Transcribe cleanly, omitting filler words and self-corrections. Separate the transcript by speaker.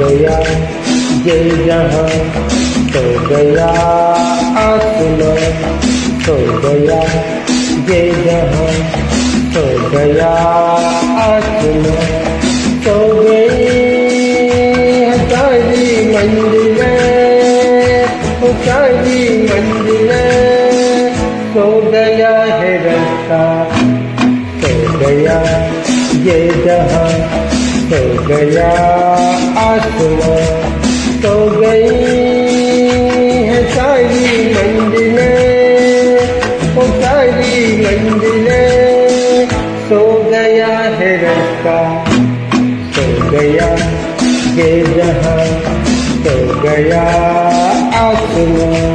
Speaker 1: गया ये जहां सो गया आसमां, सो गया ये जहां सो गया आसमां, सो गई है सारी मंजिलें, वो सारी मंजिलें, सो गया है रास्ता, सो गया ये जहां सो गया आसमां, सो गई है सारी मंजिलें, वो सारी मंजिलें, सो गया है रास्ता, सो गया ये जहां सो गया आसमां।